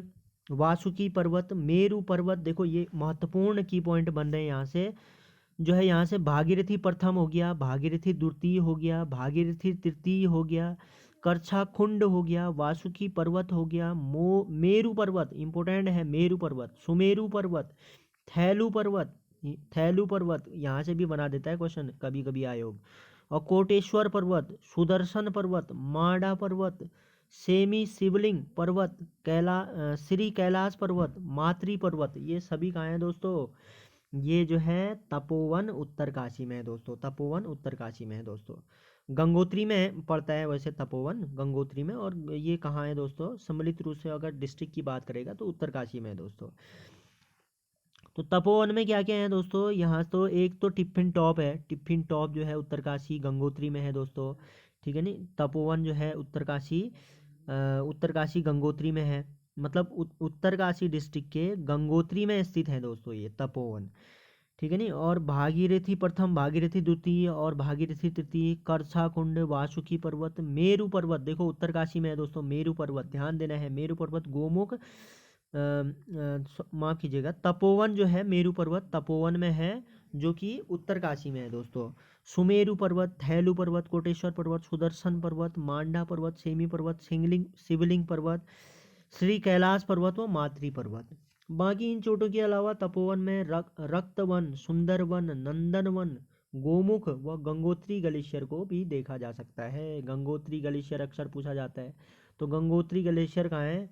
वासुकी पर्वत, मेरू पर्वत। देखो ये महत्वपूर्ण की पॉइंट बन रहे हैं यहाँ से, जो है यहाँ से भागीरथी प्रथम हो गया, भागीरथी द्वितीय हो गया, भागीरथी तृतीय हो गया, करछाकुंड हो गया, वासुकी पर्वत हो गया, मेरू पर्वत इंपॉर्टेंट है, मेरू पर्वत, सुमेरु पर्वत, थैलू पर्वत, थैलू पर्वत यहाँ से भी बना देता है क्वेश्चन कभी कभी आयोग। और कोटेश्वर पर्वत, सुदर्शन पर्वत, माडा पर्वत, सेमी शिवलिंग पर्वत, श्री कैलाश पर्वत, मातृ पर्वत, ये सभी कहाँ हैं दोस्तों, ये जो है तपोवन उत्तरकाशी में है दोस्तों। तपोवन उत्तरकाशी में है दोस्तों। गंगोत्री में पड़ता है वैसे तपोवन, गंगोत्री में। और ये कहाँ है दोस्तों, सम्मिलित रूप से अगर डिस्ट्रिक्ट की बात करेगा तो उत्तरकाशी में है दोस्तों। तो तपोवन में क्या क्या है दोस्तों, यहाँ तो एक तो टिफिन टॉप है। टिफिन टॉप जो है उत्तरकाशी गंगोत्री में है दोस्तों, ठीक है नहीं। तपोवन जो है उत्तरकाशी गंगोत्री में है, मतलब उत्तरकाशी डिस्ट्रिक्ट के गंगोत्री में स्थित है दोस्तों ये तपोवन, ठीक है नहीं। और भागीरथी प्रथम, भागीरथी द्वितीय और भागीरथी तृतीय, करछा कुंड, वासुकी पर्वत, मेरू पर्वत, देखो उत्तरकाशी में है दोस्तों मेरू पर्वत, ध्यान देना है। मेरू पर्वत, गोमुख माफ कीजिएगा, तपोवन जो है मेरू पर्वत तपोवन में है, जो कि उत्तरकाशी में है दोस्तों। सुमेरु पर्वत, थैलू पर्वत, कोटेश्वर पर्वत, सुदर्शन पर्वत, मांडा पर्वत, सेमी पर्वत, शिवलिंग पर्वत, श्री कैलाश पर्वत व मातृ पर्वत। बाकी इन चोटों के अलावा तपोवन में रक्तवन, सुंदरवन, नंदनवन, गोमुख व गंगोत्री ग्लेशियर को भी देखा जा सकता है। गंगोत्री ग्लेशियर अक्सर पूछा जाता है, तो गंगोत्री ग्लेशियर कहाँ है,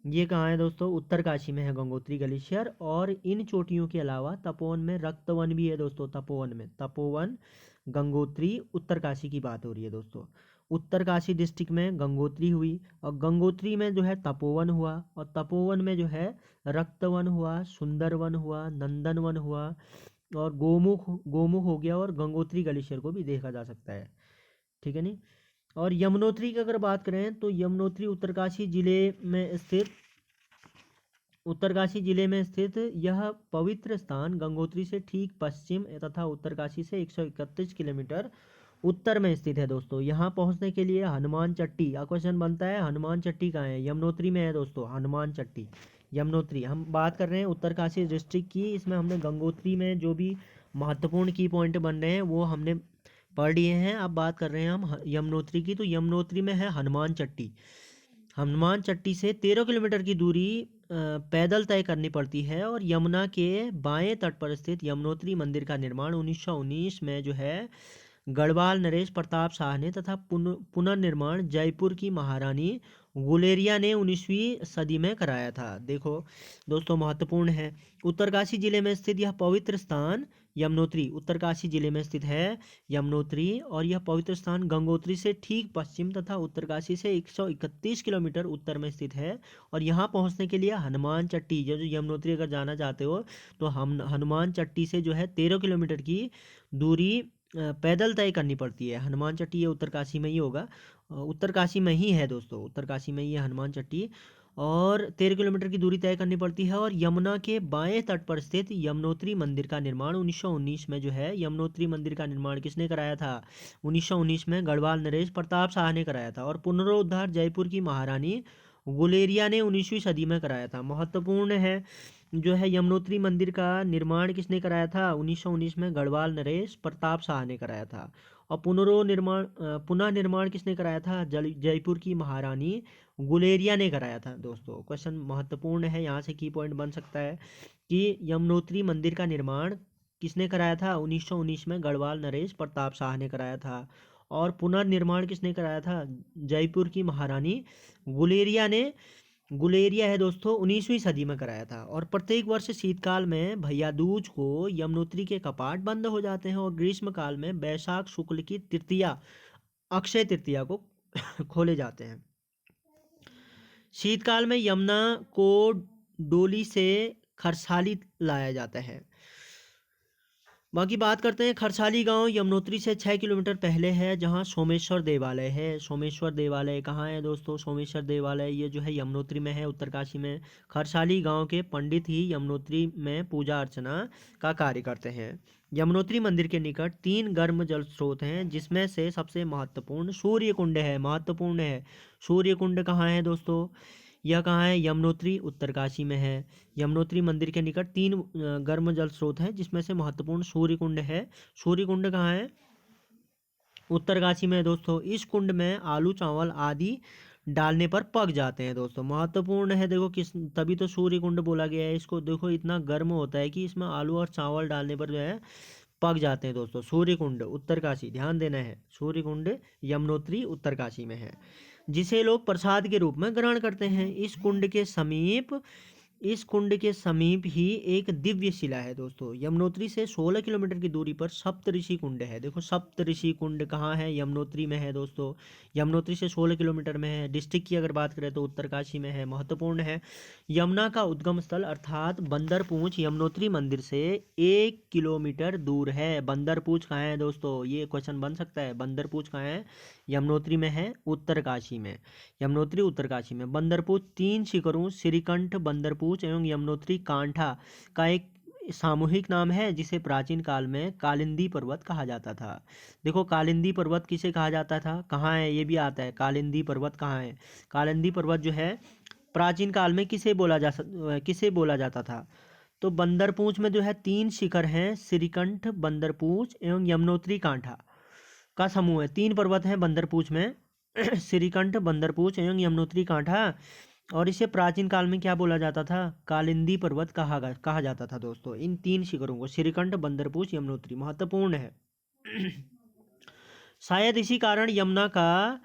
ये कहाँ है दोस्तों, उत्तरकाशी में है गंगोत्री ग्लेशियर। और इन चोटियों के अलावा तपोवन में रक्तवन भी है दोस्तों। तपोवन में, तपोवन, गंगोत्री, उत्तरकाशी की बात हो रही है दोस्तों। उत्तरकाशी डिस्ट्रिक्ट में गंगोत्री हुई, और गंगोत्री में जो है तपोवन हुआ, और तपोवन में जो है रक्तवन हुआ, सुंदरवन हुआ, नंदनवन हुआ, और गोमुख हो गया, और गंगोत्री ग्लेशियर को भी देखा जा सकता है। ठीक है नहीं। और यमुनोत्री की अगर बात करें तो यमुनोत्री उत्तरकाशी जिले में स्थित यह पवित्र स्थान गंगोत्री से ठीक पश्चिम तथा उत्तरकाशी से 131 किलोमीटर उत्तर में स्थित है दोस्तों। यहाँ पहुँचने के लिए हनुमान चट्टी का क्वेश्चन बनता है। हनुमान चट्टी कहाँ है? यमुनोत्री में है दोस्तों, हनुमान चट्टी यमुनोत्री। हम बात कर रहे हैं उत्तरकाशी डिस्ट्रिक्ट की, इसमें हमने गंगोत्री में जो भी महत्वपूर्ण की पॉइंट बन रहे हैं वो हमने पढ़ लिए हैं। अब बात कर रहे हैं हम यमुनोत्री की, तो यमुनोत्री में है हनुमान चट्टी। हनुमान चट्टी से 13 किलोमीटर की दूरी पैदल तय करनी पड़ती है, और यमुना के बाएं तट पर स्थित यमुनोत्री मंदिर का निर्माण 1919 में जो है गढ़वाल नरेश प्रताप शाह ने तथा पुनर्निर्माण जयपुर की महारानी गुलेरिया ने 19वीं सदी में कराया था। देखो दोस्तों महत्वपूर्ण है, उत्तरकाशी जिले में स्थित यह पवित्र स्थान यमुनोत्री उत्तरकाशी जिले में स्थित है यमुनोत्री, और यह पवित्र स्थान गंगोत्री से ठीक पश्चिम तथा उत्तरकाशी से 131 किलोमीटर उत्तर में स्थित है। और यहाँ पहुँचने के लिए हनुमान चट्टी जो यमुनोत्री अगर जाना चाहते हो तो हम हनुमान चट्टी से जो है 13 किलोमीटर की दूरी पैदल तय करनी पड़ती है। हनुमान चट्टी ये उत्तरकाशी में ही होगा, उत्तरकाशी में ही है दोस्तों, उत्तरकाशी में ही है हनुमान चट्टी, और 13 किलोमीटर की दूरी तय करनी पड़ती है। और यमुना के बाएं तट पर स्थित यमुनोत्री मंदिर का निर्माण 1919 में जो है यमुनोत्री मंदिर का निर्माण किसने कराया था? 1919 में गढ़वाल नरेश प्रताप शाह ने कराया था, और पुनरोद्धार जयपुर की महारानी गुलेरिया ने 19वीं सदी में कराया था। महत्वपूर्ण है जो है यमुनोत्री मंदिर का निर्माण किसने कराया था? 1919 में गढ़वाल नरेश प्रताप शाह ने कराया था। और पुनः निर्माण किसने कराया था? जयपुर की महारानी गुलेरिया ने कराया था दोस्तों। क्वेश्चन महत्वपूर्ण है, यहाँ से की पॉइंट बन सकता है कि यमुनोत्री मंदिर का निर्माण किसने कराया था? 1919 में गढ़वाल नरेश प्रताप शाह ने कराया था। और पुनर्निर्माण किसने कराया था? जयपुर की महारानी गुलेरिया है दोस्तों, 19वीं सदी में कराया था। और प्रत्येक वर्ष शीतकाल में भैया दूज को यमुनोत्री के कपाट बंद हो जाते हैं, और ग्रीष्म काल में बैसाख शुक्ल की तृतीया अक्षय तृतीया को खोले जाते हैं। शीतकाल में यमुना को डोली से खरसाली लाया जाता है। बाकी बात करते हैं खरसाली गांव यमुनोत्री से 6 किलोमीटर पहले है, जहां सोमेश्वर देवालय है। सोमेश्वर देवालय कहाँ है दोस्तों? सोमेश्वर देवालय ये जो है यमुनोत्री में है, उत्तरकाशी में। खरसाली गांव के पंडित ही यमुनोत्री में पूजा अर्चना का कार्य करते हैं। यमुनोत्री मंदिर के निकट 3 गर्म जल स्रोत हैं, जिसमें से सबसे महत्वपूर्ण सूर्य कुंड है। महत्वपूर्ण है, सूर्य कुंड कहाँ है दोस्तों? यह कहाँ है? यमुनोत्री उत्तरकाशी में है। यमुनोत्री मंदिर के निकट 3 गर्म जल स्रोत हैं, जिसमें से महत्वपूर्ण सूर्य कुंड है। सूर्य कुंड कहाँ है? उत्तरकाशी में है दोस्तों। इस कुंड में आलू चावल आदि डालने पर पक जाते हैं दोस्तों। महत्वपूर्ण है, देखो किस तभी तो सूर्य कुंड बोला गया है इसको। देखो इतना गर्म होता है कि इसमें आलू और चावल डालने पर जो है पक जाते हैं दोस्तों। सूर्य कुंड उत्तरकाशी, ध्यान देना है, सूर्य कुंड यमुनोत्री उत्तरकाशी में है, जिसे लोग प्रसाद के रूप में ग्रहण करते हैं। इस कुंड के समीप ही एक दिव्य शिला है दोस्तों। यमुनोत्री से 16 किलोमीटर की दूरी पर सप्तऋषि कुंड है। देखो सप्तऋषि कुंड कहाँ है? यमुनोत्री में है दोस्तों। यमुनोत्री से 16 किलोमीटर में है। डिस्ट्रिक्ट की अगर बात करें तो उत्तरकाशी में है। महत्वपूर्ण है, यमुना का उद्गम स्थल अर्थात बंदरपूंछ यमुनोत्री मंदिर से 1 किलोमीटर दूर है। बंदरपूंछ कहाँ है दोस्तों? ये क्वेश्चन बन सकता है। बंदरपूंछ कहाँ है? यमुनोत्री में है, उत्तरकाशी में। यमुनोत्री उत्तरकाशी में। बंदरपूंछ 3 शिखरों श्रीकंठ बंदरपूंछ एवं यमुनोत्री कांठा का एक सामूहिक नाम है, जिसे प्राचीन काल में कालिंदी पर्वत कहा जाता था। देखो कालिंदी पर्वत किसे कहा जाता था, कहाँ है ये भी आता है। कालिंदी पर्वत कहाँ है? कालिंदी पर्वत जो है प्राचीन काल में किसे बोला जाता था? तो बंदरपूंछ में जो है 3 शिखर हैं, श्रीकंठ बंदरपूंछ एवं यमुनोत्री कांठा का समूह है। 3 पर्वत हैं बंदरपूंछ में श्रीकंठ बंदरपूंछ एवं यमुनोत्री कांठा, और इसे प्राचीन काल में क्या बोला जाता था? कालिंदी पर्वत कहा जाता था दोस्तों। इन 3 शिखरों को श्रीकंठ बंदरपूंछ यमुनोत्री महत्वपूर्ण है। शायद इसी कारण यमुना का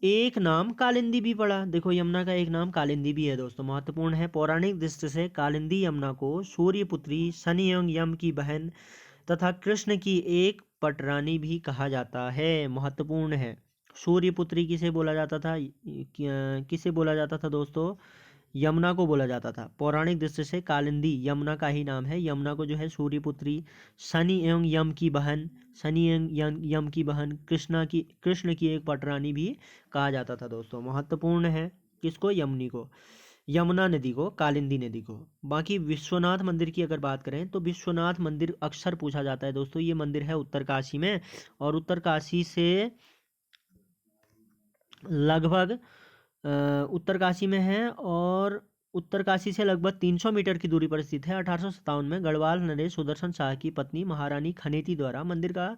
एक नाम कालिंदी भी पड़ा। देखो यमुना का एक नाम कालिंदी भी है दोस्तों। महत्वपूर्ण है, पौराणिक दृष्टि से कालिंदी यमुना को सूर्यपुत्री शनि एवं यम की बहन तथा कृष्ण की एक पटरानी भी कहा जाता है। महत्वपूर्ण है, सूर्यपुत्री किसे बोला जाता था? किसे बोला जाता था दोस्तों? यमुना को बोला जाता था। पौराणिक दृष्टि से कालिंदी यमुना का ही नाम है। यमुना को जो है सूर्यपुत्री, शनि एवं यम की बहन, शनि एवं यम की बहन, कृष्ण की एक पटरानी भी कहा जाता था दोस्तों। महत्वपूर्ण है किसको? यमुनी को, यमुना नदी को, कालिंदी नदी को। बाकी विश्वनाथ मंदिर की अगर बात करें तो विश्वनाथ मंदिर अक्सर पूछा जाता है दोस्तों। ये मंदिर है उत्तरकाशी में, और उत्तरकाशी से लगभग उत्तरकाशी में है, और उत्तरकाशी से लगभग 300 मीटर की दूरी पर स्थित है। 1857 में गढ़वाल नरेश सुदर्शन शाह की पत्नी महारानी खनेती द्वारा मंदिर का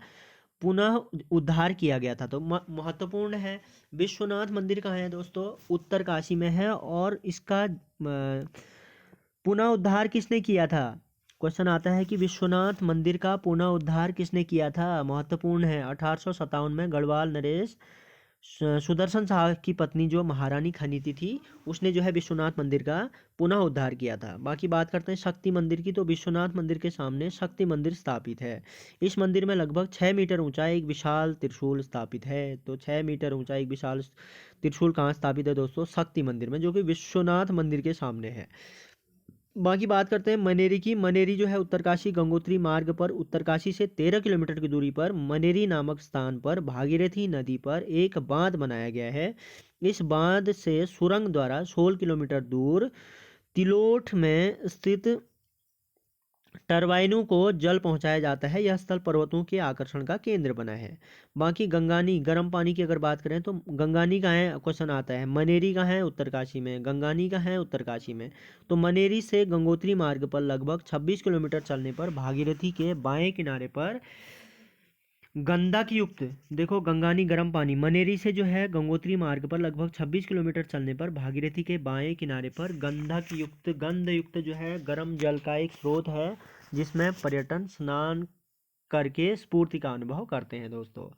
पुनः उद्धार किया गया था। तो महत्वपूर्ण है। विश्वनाथ मंदिर कहाँ है दोस्तों? उत्तरकाशी में है। और इसका पुनः उद्धार किसने किया था? क्वेश्चन आता है कि विश्वनाथ मंदिर का पुनः उद्धार किसने किया था? महत्वपूर्ण है। 1857 में गढ़वाल नरेश सुदर्शन शाह की पत्नी जो महारानी खनीती थी, उसने जो है विश्वनाथ मंदिर का पुनः उद्धार किया था। बाकी बात करते हैं शक्ति मंदिर की। तो विश्वनाथ मंदिर के सामने शक्ति मंदिर स्थापित है। इस मंदिर में लगभग 6 मीटर ऊंचा एक विशाल त्रिशूल स्थापित है। तो 6 मीटर ऊंचा एक विशाल त्रिशूल कहाँ स्थापित है दोस्तों? शक्ति मंदिर में, जो कि विश्वनाथ मंदिर के सामने है। बाकी बात करते हैं मनेरी की। मनेरी जो है उत्तरकाशी गंगोत्री मार्ग पर उत्तरकाशी से 13 किलोमीटर की दूरी पर मनेरी नामक स्थान पर भागीरथी नदी पर एक बांध बनाया गया है। इस बांध से सुरंग द्वारा 16 किलोमीटर दूर तिलोठ में स्थित टरबाइनों को जल पहुंचाया जाता है। यह स्थल पर्वतों के आकर्षण का केंद्र बना है। बाकी गंगानी गर्म पानी की अगर बात करें तो गंगानी कहाँ है? क्वेश्चन आता है। मनेरी कहाँ है? उत्तरकाशी में। गंगानी कहाँ है? उत्तरकाशी में। तो मनेरी से गंगोत्री मार्ग पर लगभग 26 किलोमीटर चलने पर भागीरथी के बाएं किनारे पर गंधक युक्त, देखो गंगानी गर्म पानी, मनेरी से जो है गंगोत्री मार्ग पर लगभग 26 किलोमीटर चलने पर भागीरथी के बाएं किनारे पर गंध युक्त जो है गर्म जल का एक स्रोत है, जिसमें पर्यटन स्नान करके स्फूर्ति का अनुभव करते हैं दोस्तों।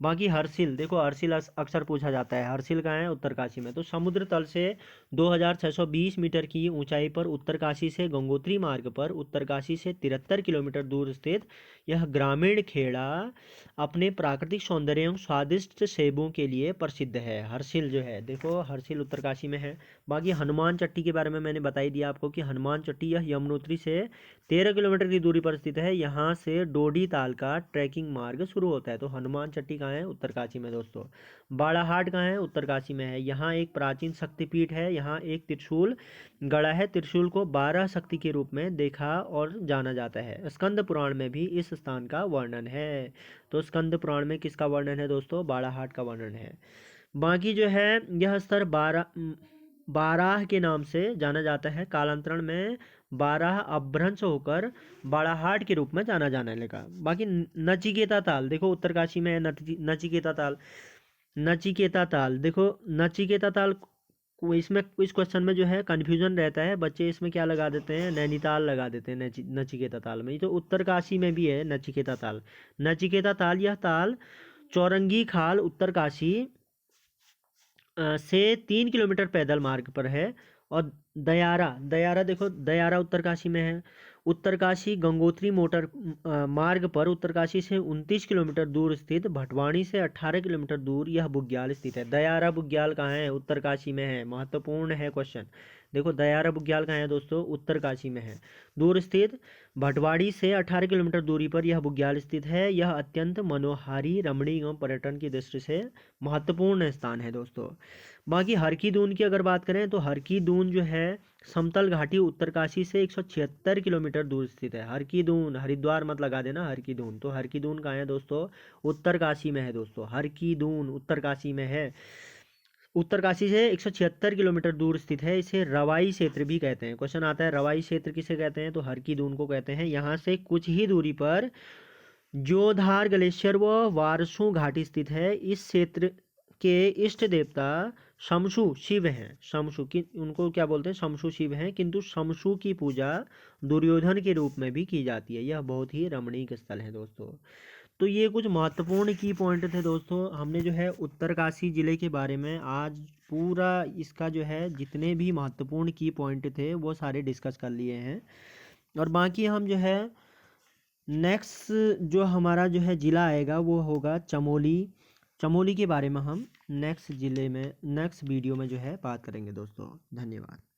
बाकी हर्षिल, देखो हर्षिल अक्सर पूछा जाता है। हर्षिल कहाँ है? उत्तरकाशी में। तो समुद्र तल से 2620 मीटर की ऊंचाई पर उत्तरकाशी से गंगोत्री मार्ग पर उत्तरकाशी से 73 किलोमीटर दूर स्थित यह ग्रामीण खेड़ा अपने प्राकृतिक सौंदर्य एवं स्वादिष्ट सेबों के लिए प्रसिद्ध है। हर्षिल जो है, देखो हर्षिल उत्तरकाशी में है। बाकी हनुमान चट्टी के बारे में मैंने बता ही दिया आपको कि हनुमान चट्टी यह यमुनोत्री से 13 किलोमीटर की दूरी पर स्थित है। यहाँ से डोडी ताल का ट्रैकिंग मार्ग शुरू होता है। तो हनुमान चट्टी कहाँ है? उत्तरकाशी में दोस्तों। बाड़ाहाट कहाँ है? उत्तरकाशी में है। यहाँ एक प्राचीन शक्तिपीठ है। यहाँ एक त्रिशूल गड़ा है। त्रिशूल को 12 शक्ति के रूप में देखा और जाना जाता है। स्कंद पुराण में भी इस स्थान का वर्णन है। तो स्कंद पुराण में किसका वर्णन है दोस्तों? बाड़ाहाट का वर्णन है। बाकी जो है यह स्तर बाराह के नाम से जाना जाता है। कालांतरण में बाराह अपभ्रंश होकर बाड़ाहाट के रूप में जाना जाने लगा। बाकी नचिकेता ताल, देखो उत्तरकाशी में है नचिकेता ताल। नचिकेता ताल, देखो नचिकेता ताल इसमें इस क्वेश्चन में जो है कन्फ्यूजन रहता है। बच्चे इसमें क्या लगा देते हैं? नैनीताल लगा देते हैं नचिकेता ताल में। ये तो उत्तरकाशी में भी है नचिकेता ताल। नचिकेता ताल, यह ताल चौरंगी खाल उत्तरकाशी से 3 किलोमीटर पैदल मार्ग पर है। और दयारा, दयारा देखो दयारा उत्तरकाशी में है। उत्तरकाशी गंगोत्री मोटर मार्ग पर उत्तरकाशी से 29 किलोमीटर दूर स्थित भटवाणी से 18 किलोमीटर दूर यह बुग्याल स्थित है। दयारा बुग्याल कहाँ है? उत्तरकाशी में है। महत्वपूर्ण है क्वेश्चन। देखो दयारा बुग्याल कहाँ है दोस्तों? उत्तरकाशी में है। दूर स्थित भटवाड़ी से 18 किलोमीटर दूरी पर यह बुग्याल स्थित है। यह अत्यंत मनोहारी, रमणीय एवं पर्यटन की दृष्टि से महत्वपूर्ण स्थान है दोस्तों। बाकी हर की दून की अगर बात करें तो हर की दून जो है समतल घाटी उत्तरकाशी से 176 किलोमीटर दूर स्थित है। हर की दून, हरिद्वार मत लगा देना, हर की दून। तो हर की दून कहाँ है दोस्तों? उत्तरकाशी में है दोस्तों। हर की दून उत्तरकाशी में है। उत्तरकाशी से 176 किलोमीटर दूर स्थित है। इसे रवाई क्षेत्र भी कहते हैं। क्वेश्चन आता है रवाई क्षेत्र किसे कहते हैं? तो हर की दून को कहते हैं। यहाँ से कुछ ही दूरी पर जोधार ग्लेशियर व वारसू घाटी स्थित है। इस क्षेत्र के इष्ट देवता शमशु शिव हैं। शमशु की उनको क्या बोलते हैं? शमशु शिव हैं। किंतु शमशु की पूजा दुर्योधन के रूप में भी की जाती है। यह बहुत ही रमणीक स्थल है दोस्तों। तो ये कुछ महत्वपूर्ण की पॉइंट थे दोस्तों। हमने जो है उत्तरकाशी ज़िले के बारे में आज पूरा इसका जो है जितने भी महत्वपूर्ण की पॉइंट थे वो सारे डिस्कस कर लिए हैं। और बाकी हम जो है नेक्स्ट जो हमारा जो है ज़िला आएगा वो होगा चमोली। चमोली के बारे में हम नेक्स्ट वीडियो में जो है बात करेंगे दोस्तों। धन्यवाद।